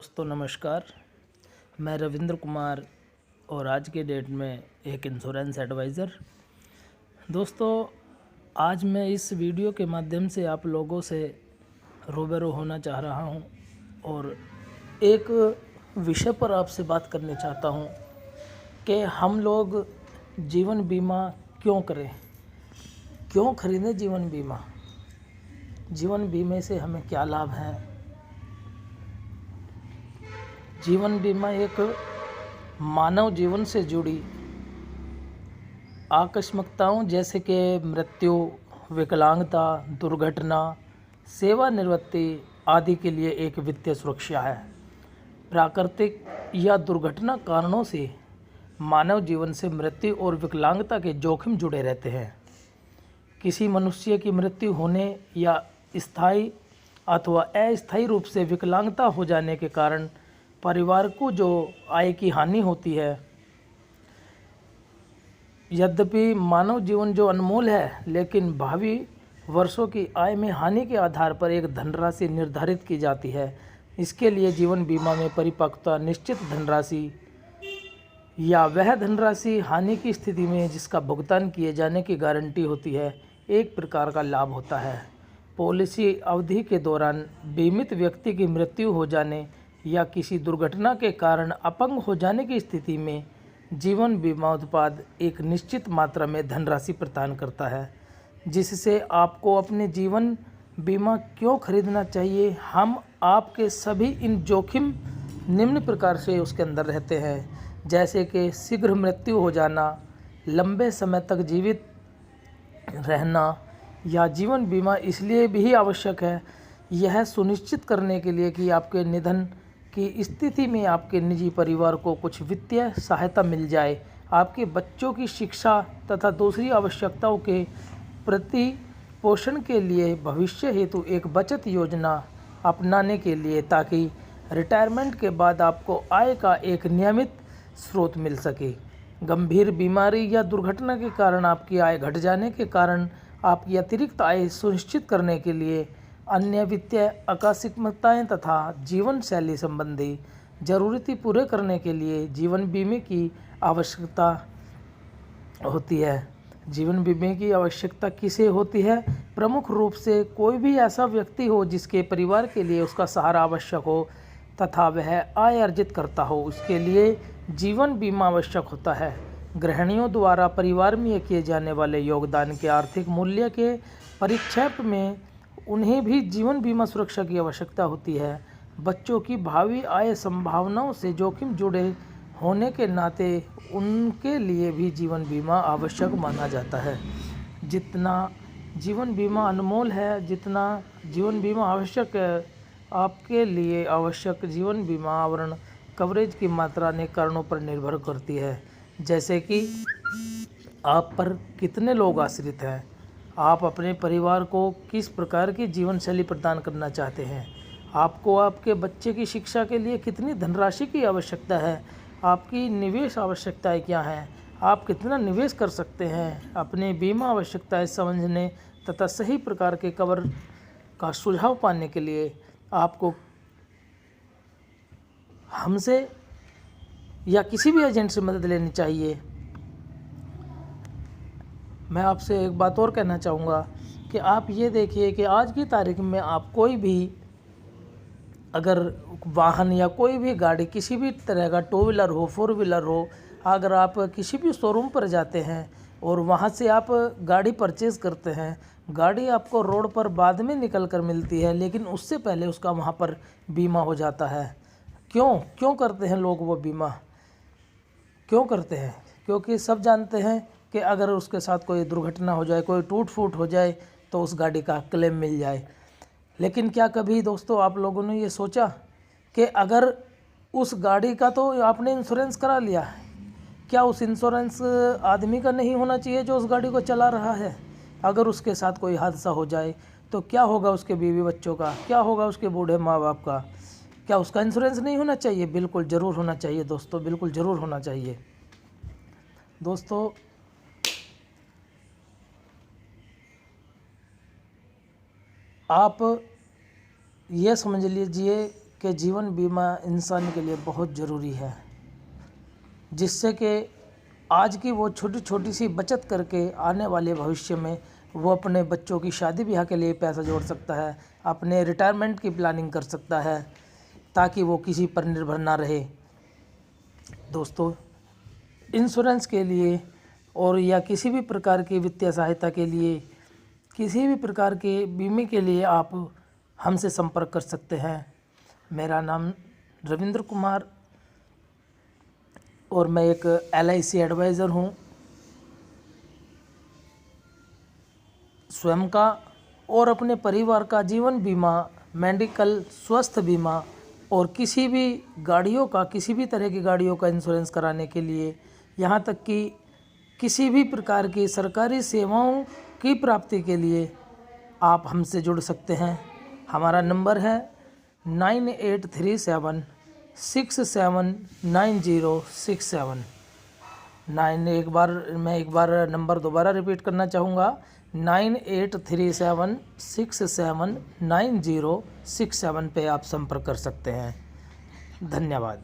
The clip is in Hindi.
दोस्तों नमस्कार। मैं रविंद्र कुमार और आज के डेट में एक इंश्योरेंस एडवाइज़र। दोस्तों आज मैं इस वीडियो के माध्यम से आप लोगों से रूबरू होना चाह रहा हूं और एक विषय पर आपसे बात करना चाहता हूं कि हम लोग जीवन बीमा क्यों करें, क्यों खरीदें जीवन बीमा, जीवन बीमे से हमें क्या लाभ हैं। जीवन बीमा एक मानव जीवन से जुड़ी आकस्मिकताओं जैसे कि मृत्यु, विकलांगता, दुर्घटना, सेवानिवृत्ति आदि के लिए एक वित्तीय सुरक्षा है। प्राकृतिक या दुर्घटना कारणों से मानव जीवन से मृत्यु और विकलांगता के जोखिम जुड़े रहते हैं। किसी मनुष्य की मृत्यु होने या स्थायी अथवा अस्थायी रूप से विकलांगता हो जाने के कारण परिवार को जो आय की हानि होती है। यद्यपि मानव जीवन जो अनमोल है, लेकिन भावी वर्षों की आय में हानि के आधार पर एक धनराशि निर्धारित की जाती है। इसके लिए जीवन बीमा में परिपक्वता निश्चित धनराशि या वह धनराशि हानि की स्थिति में जिसका भुगतान किए जाने की गारंटी होती है, एक प्रकार का लाभ होता है। पॉलिसी अवधि के दौरान बीमित व्यक्ति की मृत्यु हो जाने या किसी दुर्घटना के कारण अपंग हो जाने की स्थिति में जीवन बीमा उत्पाद एक निश्चित मात्रा में धनराशि प्रदान करता है, जिससे आपको अपने जीवन बीमा क्यों खरीदना चाहिए। हम आपके सभी इन जोखिम निम्न प्रकार से उसके अंदर रहते हैं, जैसे कि शीघ्र मृत्यु हो जाना, लंबे समय तक जीवित रहना। या जीवन बीमा इसलिए भी आवश्यक है, यह सुनिश्चित करने के लिए कि आपके निधन की स्थिति में आपके निजी परिवार को कुछ वित्तीय सहायता मिल जाए, आपके बच्चों की शिक्षा तथा दूसरी आवश्यकताओं के प्रति पोषण के लिए भविष्य हेतु एक बचत योजना अपनाने के लिए, ताकि रिटायरमेंट के बाद आपको आय का एक नियमित स्रोत मिल सके। गंभीर बीमारी या दुर्घटना के कारण आपकी आय घट जाने के कारण आपकी अतिरिक्त आय सुनिश्चित करने के लिए अन्य वित्तीय आकस्मिकताएं तथा जीवन शैली संबंधी जरूरतें पूरे करने के लिए जीवन बीमे की आवश्यकता होती है। जीवन बीमे की आवश्यकता किसे होती है? प्रमुख रूप से कोई भी ऐसा व्यक्ति हो जिसके परिवार के लिए उसका सहारा आवश्यक हो तथा वह आय अर्जित करता हो, उसके लिए जीवन बीमा आवश्यक होता है। गृहिणियों द्वारा परिवार में किए जाने वाले योगदान के आर्थिक मूल्य के परिक्षेप में उन्हें भी जीवन बीमा सुरक्षा की आवश्यकता होती है। बच्चों की भावी आय संभावनाओं से जोखिम जुड़े होने के नाते उनके लिए भी जीवन बीमा आवश्यक माना जाता है। जितना जीवन बीमा अनमोल है, जितना जीवन बीमा आवश्यक है, आपके लिए आवश्यक जीवन बीमा आवरण कवरेज की मात्रा अनेक कारणों पर निर्भर करती है, जैसे कि आप पर कितने लोग आश्रित हैं, आप अपने परिवार को किस प्रकार की जीवन शैली प्रदान करना चाहते हैं, आपको आपके बच्चे की शिक्षा के लिए कितनी धनराशि की आवश्यकता है, आपकी निवेश आवश्यकताएं क्या हैं, आप कितना निवेश कर सकते हैं। अपने बीमा आवश्यकताएं समझने तथा सही प्रकार के कवर का सुझाव पाने के लिए आपको हमसे या किसी भी एजेंट से मदद लेनी चाहिए। मैं आपसे एक बात और कहना चाहूँगा कि आप ये देखिए कि आज की तारीख में आप कोई भी अगर वाहन या कोई भी गाड़ी, किसी भी तरह का टू व्हीलर हो, फोर व्हीलर हो, अगर आप किसी भी शोरूम पर जाते हैं और वहाँ से आप गाड़ी परचेज़ करते हैं, गाड़ी आपको रोड पर बाद में निकल कर मिलती है, लेकिन उससे पहले उसका वहाँ पर बीमा हो जाता है। क्यों करते हैं लोग वो बीमा? क्यों करते हैं? क्योंकि सब जानते हैं कि अगर उसके साथ कोई दुर्घटना हो जाए, कोई टूट फूट हो जाए, तो उस गाड़ी का क्लेम मिल जाए। लेकिन क्या कभी दोस्तों आप लोगों ने ये सोचा कि अगर उस गाड़ी का तो आपने इंश्योरेंस करा लिया, क्या उस इंश्योरेंस आदमी का नहीं होना चाहिए जो उस गाड़ी को चला रहा है? अगर उसके साथ कोई हादसा हो जाए तो क्या होगा उसके बीवी बच्चों का, क्या होगा उसके बूढ़े माँ बाप का? क्या उसका इंश्योरेंस नहीं होना चाहिए? बिल्कुल ज़रूर होना चाहिए दोस्तों, बिल्कुल ज़रूर होना चाहिए। दोस्तों आप ये समझ लीजिए कि जीवन बीमा इंसान के लिए बहुत ज़रूरी है, जिससे कि आज की वो छोटी छोटी सी बचत करके आने वाले भविष्य में वो अपने बच्चों की शादी ब्याह के लिए पैसा जोड़ सकता है, अपने रिटायरमेंट की प्लानिंग कर सकता है, ताकि वो किसी पर निर्भर ना रहे। दोस्तों, इंश्योरेंस के लिए और या किसी भी प्रकार की वित्तीय सहायता के लिए, किसी भी प्रकार के बीमे के लिए आप हमसे संपर्क कर सकते हैं। मेरा नाम रविंद्र कुमार और मैं एक LIC एडवाइज़र हूँ। स्वयं का और अपने परिवार का जीवन बीमा, मेडिकल, स्वास्थ्य बीमा और किसी भी गाड़ियों का, किसी भी तरह की गाड़ियों का इंश्योरेंस कराने के लिए, यहाँ तक कि किसी भी प्रकार की सरकारी सेवाओं की प्राप्ति के लिए आप हमसे जुड़ सकते हैं। हमारा नंबर है 9837679067। मैं एक बार नंबर दोबारा रिपीट करना चाहूँगा, 9837679067 पे आप संपर्क कर सकते हैं। धन्यवाद।